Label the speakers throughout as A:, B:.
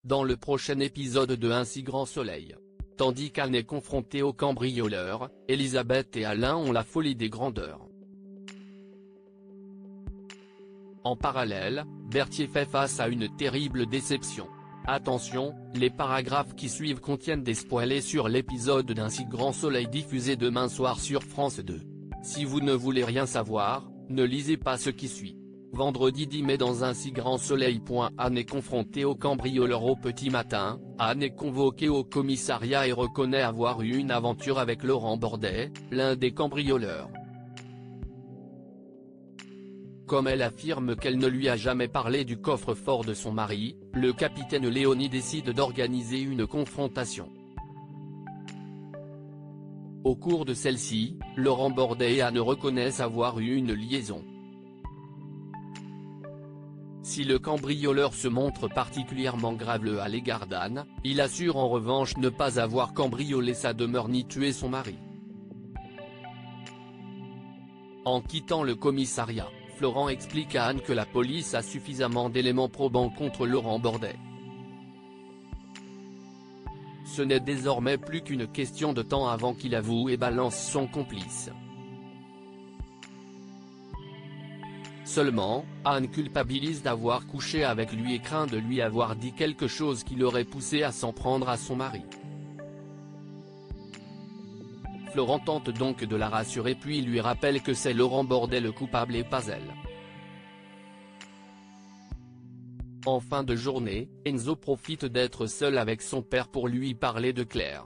A: dans le prochain épisode de Un si grand soleil. Tandis qu'Anne est confrontée au cambrioleur, Elisabeth et Alain ont la folie des grandeurs. En parallèle, Berthier fait face à une terrible déception. Attention, les paragraphes qui suivent contiennent des spoilers sur l'épisode d'Un si grand soleil diffusé demain soir sur France 2. Si vous ne voulez rien savoir, ne lisez pas ce qui suit. Vendredi 10 mai dans Un si grand soleil. Anne est confrontée au cambrioleur au petit matin. Anne est convoquée au commissariat et reconnaît avoir eu une aventure avec Laurent Bordet, l'un des cambrioleurs. Comme elle affirme qu'elle ne lui a jamais parlé du coffre-fort de son mari, le capitaine Léonie décide d'organiser une confrontation. Au cours de celle-ci, Laurent Bordet et Anne reconnaissent avoir eu une liaison. Si le cambrioleur se montre particulièrement graveleux à l'égard d'Anne, il assure en revanche ne pas avoir cambriolé sa demeure ni tué son mari. En quittant le commissariat, Florent explique à Anne que la police a suffisamment d'éléments probants contre Laurent Bordet. Ce n'est désormais plus qu'une question de temps avant qu'il avoue et balance son complice. Seulement, Anne culpabilise d'avoir couché avec lui et craint de lui avoir dit quelque chose qui l'aurait poussé à s'en prendre à son mari. Florent tente donc de la rassurer puis lui rappelle que c'est Laurent Bordet le coupable et pas elle. En fin de journée, Enzo profite d'être seul avec son père pour lui parler de Claire.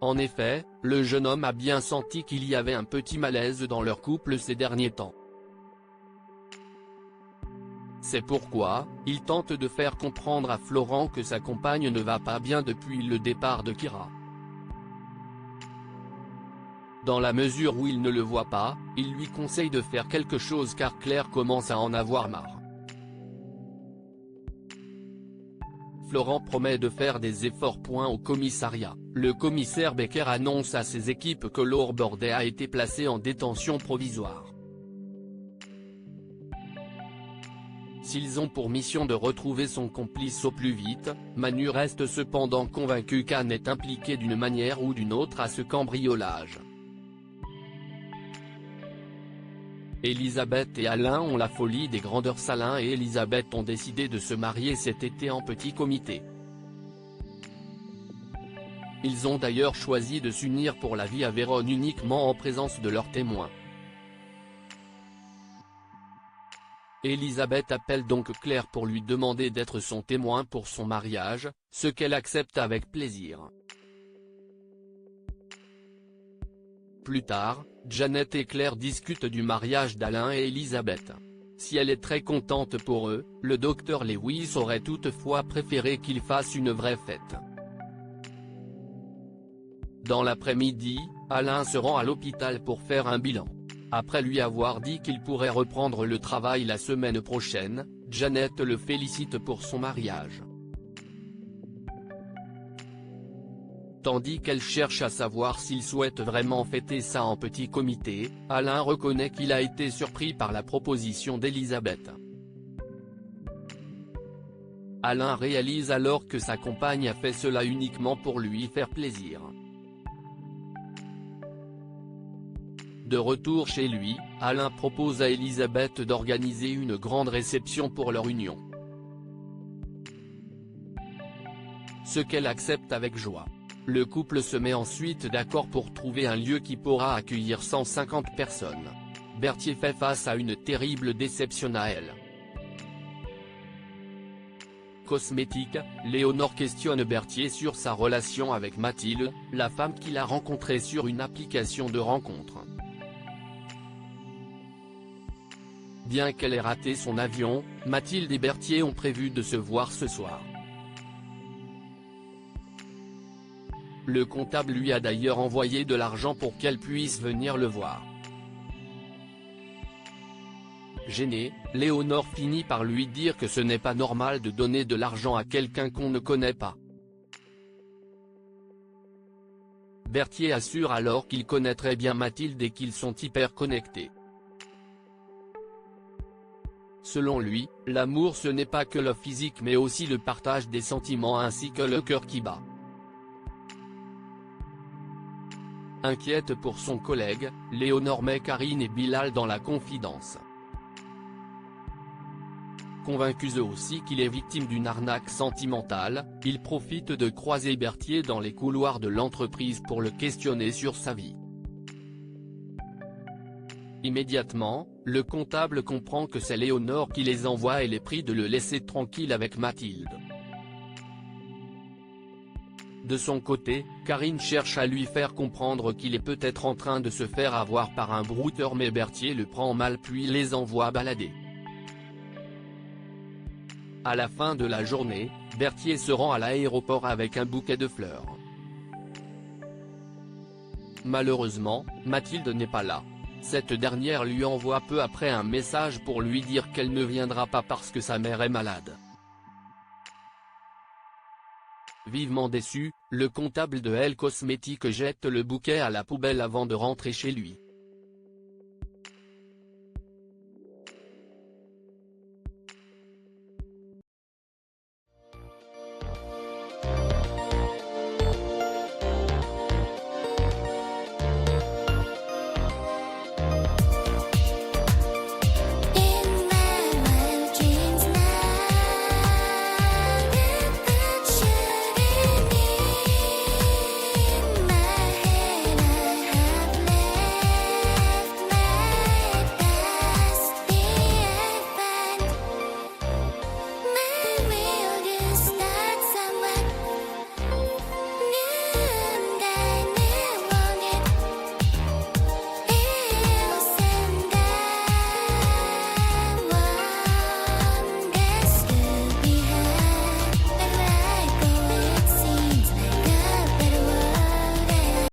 A: En effet, le jeune homme a bien senti qu'il y avait un petit malaise dans leur couple ces derniers temps. C'est pourquoi, il tente de faire comprendre à Florent que sa compagne ne va pas bien depuis le départ de Kira. Dans la mesure où il ne le voit pas, il lui conseille de faire quelque chose car Claire commence à en avoir marre. Florent promet de faire des efforts. Au commissariat, le commissaire Becker annonce à ses équipes que Laurent Bordet a été placé en détention provisoire. S'ils ont pour mission de retrouver son complice au plus vite, Manu reste cependant convaincu qu'Anne est impliquée d'une manière ou d'une autre à ce cambriolage. Elisabeth et Alain ont la folie des grandeurs. Alain et Elisabeth ont décidé de se marier cet été en petit comité. Ils ont d'ailleurs choisi de s'unir pour la vie à Vérone uniquement en présence de leurs témoins. Elisabeth appelle donc Claire pour lui demander d'être son témoin pour son mariage, ce qu'elle accepte avec plaisir. Plus tard, Janet et Claire discutent du mariage d'Alain et Elisabeth. Si elle est très contente pour eux, le docteur Lewis aurait toutefois préféré qu'ils fassent une vraie fête. Dans l'après-midi, Alain se rend à l'hôpital pour faire un bilan. Après lui avoir dit qu'il pourrait reprendre le travail la semaine prochaine, Janet le félicite pour son mariage. Tandis qu'elle cherche à savoir s'il souhaite vraiment fêter ça en petit comité, Alain reconnaît qu'il a été surpris par la proposition d'Elisabeth. Alain réalise alors que sa compagne a fait cela uniquement pour lui faire plaisir. De retour chez lui, Alain propose à Elisabeth d'organiser une grande réception pour leur union. Ce qu'elle accepte avec joie. Le couple se met ensuite d'accord pour trouver un lieu qui pourra accueillir 150 personnes. Berthier fait face à une terrible déception à elle. Cosmétique, Léonore questionne Berthier sur sa relation avec Mathilde, la femme qu'il a rencontrée sur une application de rencontre. Bien qu'elle ait raté son avion, Mathilde et Berthier ont prévu de se voir ce soir. Le comptable lui a d'ailleurs envoyé de l'argent pour qu'elle puisse venir le voir. Gênée, Léonore finit par lui dire que ce n'est pas normal de donner de l'argent à quelqu'un qu'on ne connaît pas. Berthier assure alors qu'il connaît très bien Mathilde et qu'ils sont hyper connectés. Selon lui, l'amour ce n'est pas que le physique mais aussi le partage des sentiments ainsi que le cœur qui bat. Inquiète pour son collègue, Léonore met Karine et Bilal dans la confidence. Convaincus eux aussi qu'il est victime d'une arnaque sentimentale, ils profitent de croiser Berthier dans les couloirs de l'entreprise pour le questionner sur sa vie. Immédiatement, le comptable comprend que c'est Léonore qui les envoie et les prie de le laisser tranquille avec Mathilde. De son côté, Karine cherche à lui faire comprendre qu'il est peut-être en train de se faire avoir par un brouteur mais Berthier le prend mal puis les envoie balader. À la fin de la journée, Berthier se rend à l'aéroport avec un bouquet de fleurs. Malheureusement, Mathilde n'est pas là. Cette dernière lui envoie peu après un message pour lui dire qu'elle ne viendra pas parce que sa mère est malade. Vivement déçu, le comptable de Elle Cosmétique jette le bouquet à la poubelle avant de rentrer chez lui.